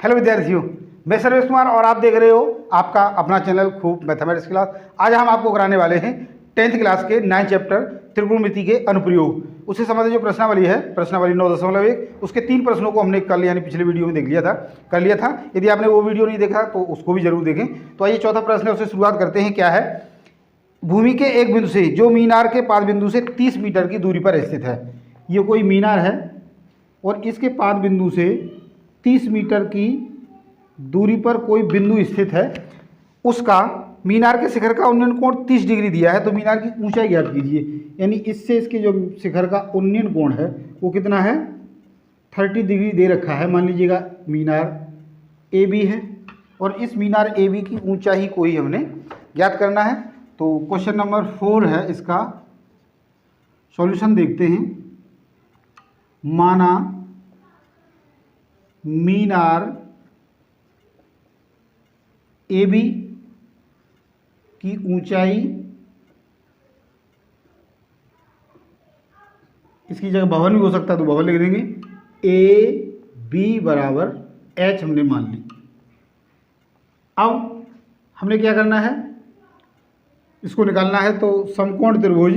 Hello विद्यार्थियों, मैं सर्वेश कुमार और आप देख रहे हो आपका अपना चैनल खूब मैथमेटिक्स क्लास। आज हम आपको कराने वाले हैं 10th क्लास के 9 चैप्टर त्रिकोणमिति के अनुप्रयोग। उससे संबंधित जो प्रश्नावली है, प्रश्नावली 9.1, उसके 3 प्रश्नों को हमने कल यानी पिछले वीडियो में कर लिया था। यदि आपने वो वीडियो नहीं देखा तो उसको भी जरूर देखें। तो आइए चौथा प्रश्न है, उससे शुरुआत करते हैं। क्या है? भूमि के एक बिंदु से जो मीनार के पाद बिंदु से 30 मीटर की दूरी पर स्थित है। ये कोई मीनार है और इसके पाद बिंदु से 30 मीटर की दूरी पर कोई बिंदु स्थित है। उसका मीनार के शिखर का उन्नयन कोण 30 डिग्री दिया है। तो मीनार की ऊंचाई ज्ञात कीजिए। यानी इससे इसके जो शिखर का उन्नयन कोण है वो कितना है? 30 डिग्री दे रखा है। मान लीजिएगा मीनार ए बी है और इस मीनार ए बी की ऊंचाई को ही हमने ज्ञात करना है। तो क्वेश्चन नंबर 4 है, इसका सॉल्यूशन देखते हैं। माना मीनार ए बी की ऊंचाई, इसकी जगह भवन भी हो सकता है तो भवन लिख देंगे, ए बी बराबर एच हमने मान ली। अब हमने क्या करना है? इसको निकालना है। तो समकोण त्रिभुज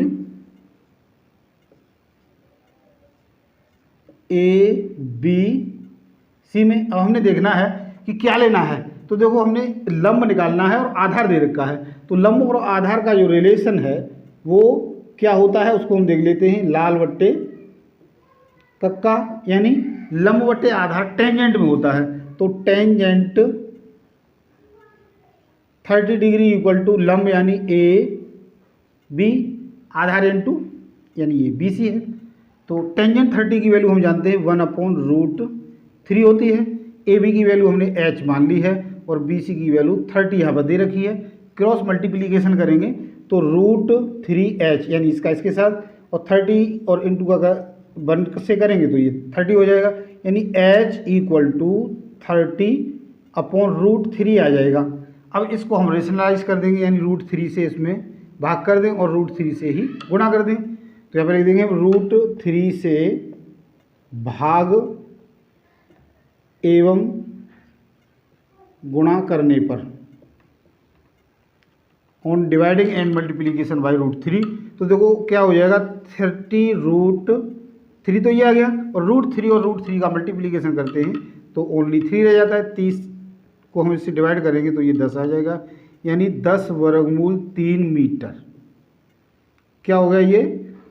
ए बी सी में अब हमने देखना है कि क्या लेना है। तो देखो, हमने लंब निकालना है और आधार दे रखा है। तो लंब और आधार का जो रिलेशन है वो क्या होता है उसको हम देख लेते हैं। लाल बट्टे कक्का, यानी लंब बट्टे आधार टेंजेंट में होता है। तो टेंजेंट 30 डिग्री इक्वल टू लंब यानी ए बी, आधार इनटू यानी ये बी सी है। तो टेंजेंट 30 की वैल्यू हम जानते हैं 1/√3 होती है। ए बी की वैल्यू हमने एच मान ली है और बी सी की वैल्यू 30 यहाँ पर दे रखी है। क्रॉस मल्टीप्लिकेशन करेंगे तो √3h यानी इसका इसके साथ और 30 और इंटू का 1 से करेंगे तो ये 30 हो जाएगा। यानी h इक्वल टू 30/√3 आ जाएगा। अब इसको हम रेशनलाइज कर देंगे, यानी √3 से इसमें भाग कर दें और √3 से ही गुणा कर दें। तो यहाँ पर लिख देंगे √3 से भाग एवं गुणा करने पर, on dividing and multiplication by √3। तो देखो क्या हो जाएगा, 30√3 तो ये आ गया और √3 और √3 का मल्टीप्लीकेशन करते हैं तो ओनली 3 रह जाता है। 30 को हम इससे डिवाइड करेंगे तो ये 10 आ जाएगा। यानी 10√3 मीटर क्या हो गया? ये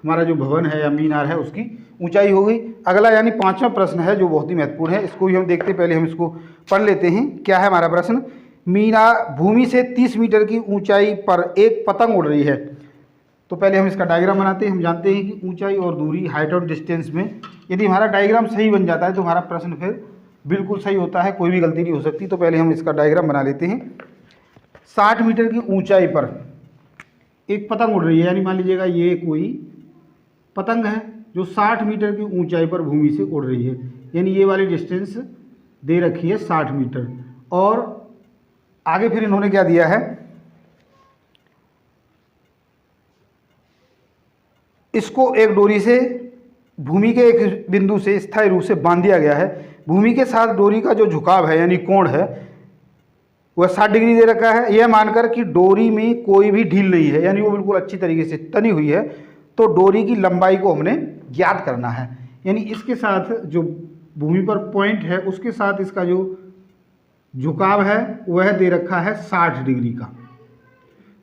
हमारा जो भवन है या मीनार है उसकी ऊंचाई हो गई। अगला यानी 5वां प्रश्न है जो बहुत ही महत्वपूर्ण है। इसको भी हम देखते, पहले हम इसको पढ़ लेते हैं। क्या है हमारा प्रश्न? मीनार भूमि से 30 मीटर की ऊंचाई पर एक पतंग उड़ रही है। तो पहले हम इसका डायग्राम बनाते हैं। हम जानते हैं कि ऊंचाई और दूरी, हाइट और डिस्टेंस में यदि हमारा डायग्राम सही बन जाता है तो हमारा प्रश्न फिर बिल्कुल सही होता है, कोई भी गलती नहीं हो सकती। तो पहले हम इसका डायग्राम बना लेते हैं। 60 मीटर की ऊंचाई पर एक पतंग उड़ रही है। यानी मान लीजिएगा ये कोई पतंग है जो 60 मीटर की ऊंचाई पर भूमि से उड़ रही है। यानी ये वाली डिस्टेंस दे रखी है 60 मीटर। और आगे फिर इन्होंने क्या दिया है, इसको एक डोरी से भूमि के एक बिंदु से स्थायी रूप से बांध दिया गया है। भूमि के साथ डोरी का जो झुकाव है यानी कोण है वह 60 डिग्री दे रखा है। यह मानकर कि डोरी में कोई भी ढील नहीं है, यानी वो बिल्कुल अच्छी तरीके से तनी हुई है। तो डोरी की लंबाई को हमने ज्ञात करना है। यानी इसके साथ जो भूमि पर पॉइंट है उसके साथ इसका जो झुकाव है वह दे रखा है 60 डिग्री का।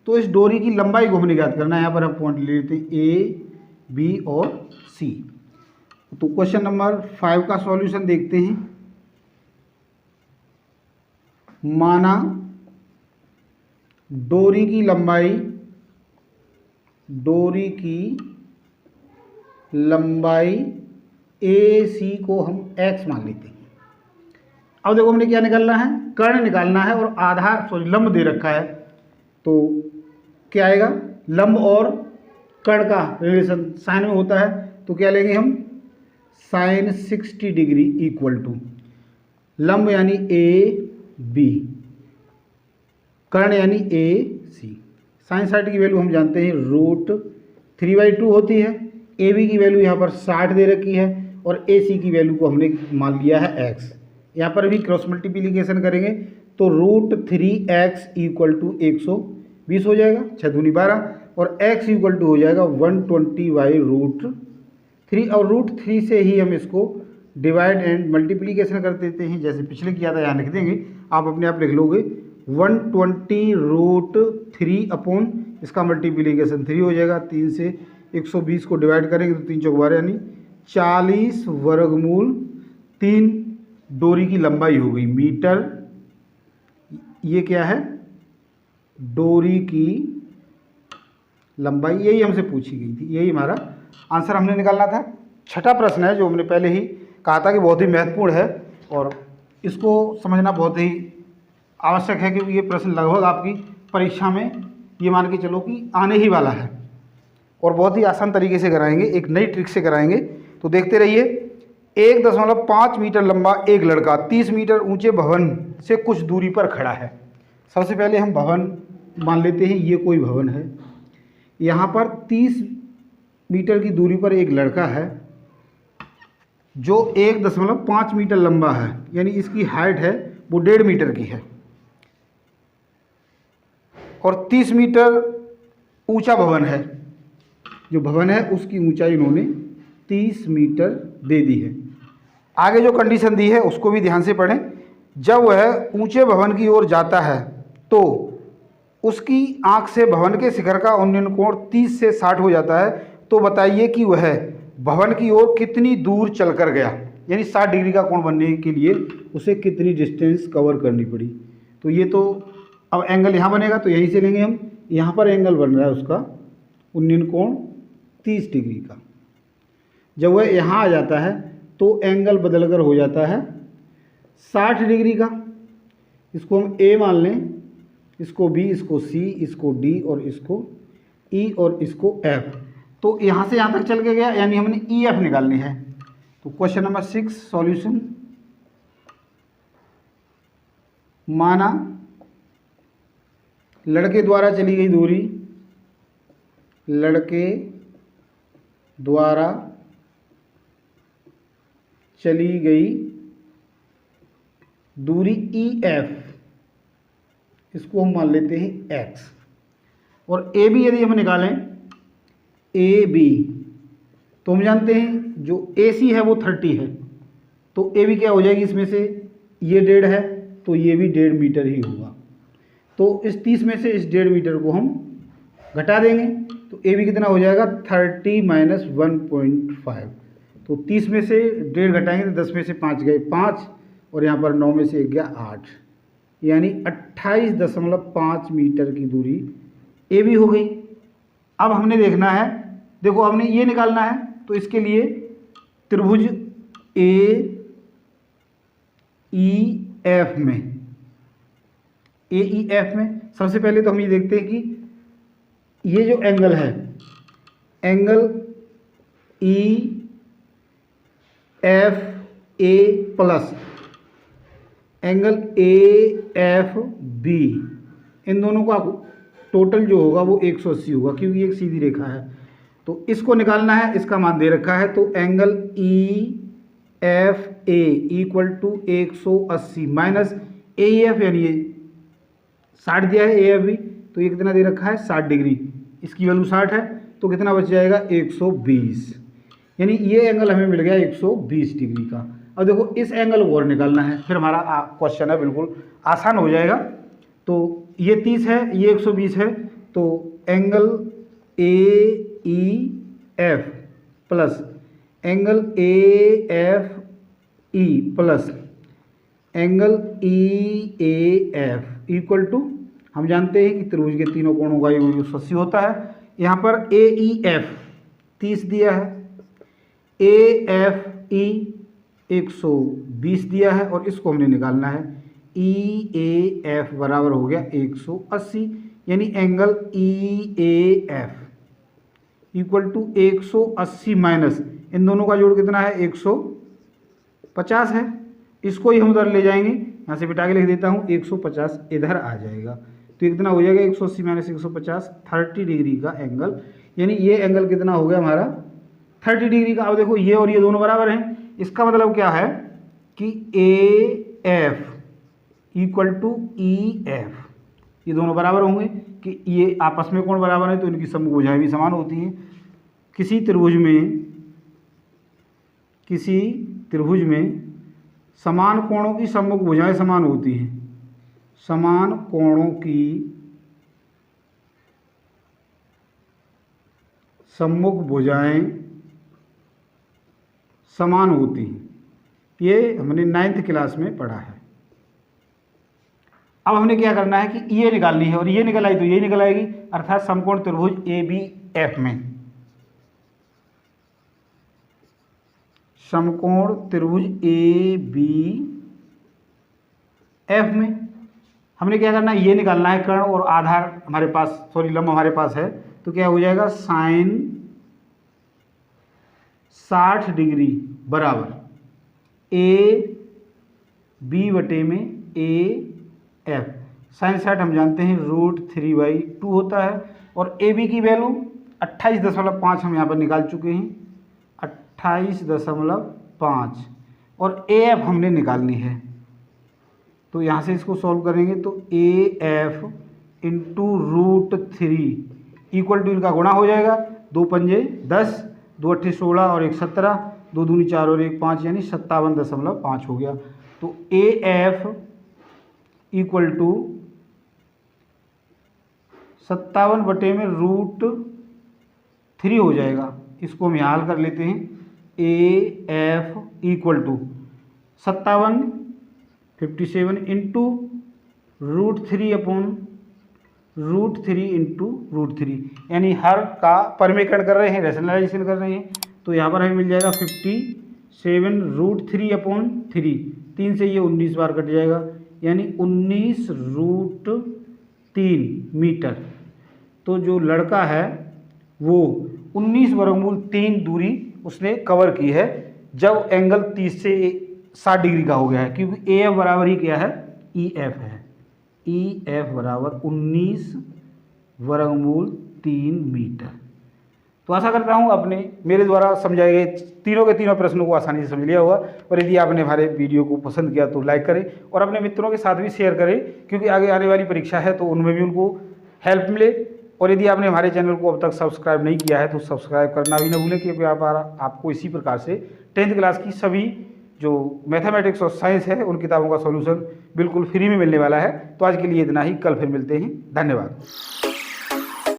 तो इस डोरी की लंबाई को हमने ज्ञात करना है। यहाँ पर हम पॉइंट ले लेते हैं ए, बी और सी। तो क्वेश्चन नंबर 5 का सॉल्यूशन देखते हैं। माना डोरी की लंबाई ए सी को हम x मान लेते हैं। अब देखो हमने क्या निकालना है, कर्ण निकालना है और आधार लंब दे रखा है। तो क्या आएगा, लंब और कर्ण का रिलेशन साइन में होता है। तो क्या लेंगे हम, साइन 60 डिग्री इक्वल टू लंब यानी ए बी, कर्ण यानी ए सी। साइन 60 की वैल्यू हम जानते हैं √3/2 होती है। ए बी की वैल्यू यहाँ पर 60 दे रखी है और ए सी की वैल्यू को हमने मान लिया है x। यहाँ पर भी क्रॉस मल्टीप्लीकेशन करेंगे तो √3x इक्वल टू 120 हो जाएगा, 6 दूनी 12, और x इक्वल टू हो जाएगा 120/√3, और √3 से ही हम इसको डिवाइड एंड मल्टीप्लीकेशन कर देते हैं, जैसे पिछले किया था यहाँ लिख देंगे, आप अपने आप लिख लोगे 120√3 अपॉन इसका मल्टीप्लीकेशन 3 हो जाएगा। 3 से 120 को डिवाइड करेंगे तो 3 चौक 12 यानी 40 वर्गमूल 3 डोरी की लंबाई हो गई मीटर। ये क्या है? डोरी की लंबाई, यही हमसे पूछी गई थी, यही हमारा आंसर हमने निकालना था। छठा प्रश्न है जो हमने पहले ही कहा था कि बहुत ही महत्वपूर्ण है और इसको समझना बहुत ही आवश्यक है, क्योंकि ये प्रश्न लगभग आपकी परीक्षा में ये मान के चलो कि आने ही वाला है और बहुत ही आसान तरीके से कराएंगे, एक नई ट्रिक से कराएंगे। तो देखते रहिए। 1.5 मीटर लंबा एक लड़का 30 मीटर ऊंचे भवन से कुछ दूरी पर खड़ा है। सबसे पहले हम भवन मान लेते हैं, ये कोई भवन है। यहाँ पर 30 मीटर की दूरी पर एक लड़का है जो 1.5 मीटर लंबा है, यानी इसकी हाइट है वो 1.5 मीटर की है, और 30 मीटर ऊंचा भवन है। जो भवन है उसकी ऊंचाई इन्होंने 30 मीटर दे दी है। आगे जो कंडीशन दी है उसको भी ध्यान से पढ़ें। जब वह ऊंचे भवन की ओर जाता है तो उसकी आंख से भवन के शिखर का उन्नयन कोण 30 से 60 हो जाता है, तो बताइए कि वह भवन की ओर कितनी दूर चलकर गया, यानी 60 डिग्री का कोण बनने के लिए उसे कितनी डिस्टेंस कवर करनी पड़ी। तो ये तो अब एंगल यहाँ बनेगा तो यहीं से लेंगे हम। यहाँ पर एंगल बन रहा है उसका उन्नयन कोण 30 डिग्री का। जब वह यहाँ आ जाता है तो एंगल बदलकर हो जाता है 60 डिग्री का। इसको हम A मान लें, इसको B, इसको C, इसको D और इसको E और इसको F। तो यहाँ से यहाँ तक चल के गया, यानी हमने EF निकालनी है। तो क्वेश्चन नंबर 6 सॉल्यूशन। माना लड़के द्वारा चली गई दूरी, लड़के द्वारा चली गई दूरी EF, इसको हम मान लेते हैं x, और AB यदि हम निकालें AB, तो हम जानते हैं जो AC है वो 30 है, तो AB क्या हो जाएगी इसमें से, ये 1.5 है तो ये भी 1.5 मीटर ही होगा। तो इस 30 में से इस 1.5 मीटर को हम घटा देंगे तो AB कितना हो जाएगा 30 - 1.5। तो 30 में से 1.5 घटाएंगे तो 10 में से 5 गए 5, और यहाँ पर 9 में से 1 गया 8, यानी 28.5 मीटर की दूरी AB हो गई। अब हमने देखना है, देखो हमने ये निकालना है, तो इसके लिए त्रिभुज AEF में सबसे पहले तो हम ये देखते हैं कि ये जो एंगल है, angle EFA plus angle AFB, इन दोनों का टोटल जो होगा वो 180 होगा, क्योंकि एक सीधी रेखा है। तो इसको निकालना है, इसका मान दे रखा है, तो angle EFA equal to 180 minus AEF, यानी ये 60 दिया है AFB, तो ये कितना दे रखा है 60 डिग्री, इसकी वैल्यू 60 है, तो कितना बच जाएगा 120, यानी ये एंगल हमें मिल गया 120 डिग्री का। अब देखो इस एंगल को और निकालना है, फिर हमारा क्वेश्चन है बिल्कुल आसान हो जाएगा। तो ये 30 है, ये 120 है, तो angle AEF plus angle AFE plus angle EAF equal to, हम जानते हैं कि त्रिभुज के तीनों कोणों का योग 180 होता है। यहाँ पर AEF 30 दिया है, AFE 120 दिया है, और इसको हमने निकालना है EAF बराबर हो गया 180, यानी angle EAF equal to 180 minus इन दोनों का जोड़ कितना है 150 है। इसको ही हम उधर ले जाएंगे, यहाँ से बिठा के लिख देता हूँ, 150 इधर आ जाएगा, तो ये कितना हो जाएगा 180 माइनस 150, 30 डिग्री का एंगल, यानी ये एंगल कितना हो गया हमारा 30 डिग्री का। अब देखो ये और ये दोनों बराबर हैं, इसका मतलब क्या है कि AF इक्वल टू EF, ये दोनों बराबर होंगे कि ये आपस में कोण बराबर है तो इनकी सम्मुख भुजाएं भी समान होती हैं। किसी त्रिभुज में समान कोणों की सम्मुख भुजाएं समान होती हैं, समान कोणों की सम्मुख भुजाएं समान होती हैं, ये हमने 9th क्लास में पढ़ा है। अब हमने क्या करना है कि ये निकालनी है, और ये निकल आई तो ये निकल आएगी, अर्थात समकोण त्रिभुज ABF में, समकोण त्रिभुज ABF में हमने क्या करना है, ये निकालना है कर्ण और आधार हमारे पास, सॉरी लंब हमारे पास है, तो क्या हो जाएगा साइन 60 डिग्री बराबर AB बटे में AF। साइन 60 हम जानते हैं √3/2 होता है, और AB की वैल्यू 28.5 हम यहाँ पर निकाल चुके हैं, 28.5, और AF हमने निकालनी है। तो यहाँ से इसको सॉल्व करेंगे तो AF इंटू √3 इक्वल टू इनका गुणा हो जाएगा, 2 पंजे 10, 2 अट्ठे 16 और 1 17, 2 दूनी 4 और 1 5, यानी 57.5 हो गया। तो AF इक्वल टू 57 बटे में √3 हो जाएगा। इसको हम यहाँ हल कर लेते हैं। AF equal to 57 into √3 upon √3 into √3, यानी हर का परिमेयकरण कर रहे हैं, रैशनलाइजेशन कर रहे हैं, तो यहाँ पर हमें मिल जाएगा 57 √3 अपॉन 3, 3 से ये 19 बार कट जाएगा, यानी 19√3 मीटर। तो जो लड़का है वो 19 वर्गमूल 3 दूरी उसने कवर की है, जब एंगल 30 से 60 डिग्री का हो गया है, क्योंकि AF बराबर ही क्या है, EF है। EF बराबर 19 वर्गमूल 3 मीटर। तो आशा करता हूँ आपने मेरे द्वारा समझाए गए तीनों के तीनों प्रश्नों को आसानी से समझ लिया होगा, और यदि आपने हमारे वीडियो को पसंद किया तो लाइक करें और अपने मित्रों के साथ भी शेयर करें, क्योंकि आगे आने वाली परीक्षा है तो उनमें भी उनको हेल्प मिले। और यदि आपने हमारे चैनल को अब तक सब्सक्राइब नहीं किया है तो सब्सक्राइब करना भी न भूलें, क्योंकि आपको इसी प्रकार से 10th क्लास की सभी जो मैथमेटिक्स और साइंस है उन किताबों का सॉल्यूशन बिल्कुल फ्री में मिलने वाला है। तो आज के लिए इतना ही, कल फिर मिलते हैं, धन्यवाद।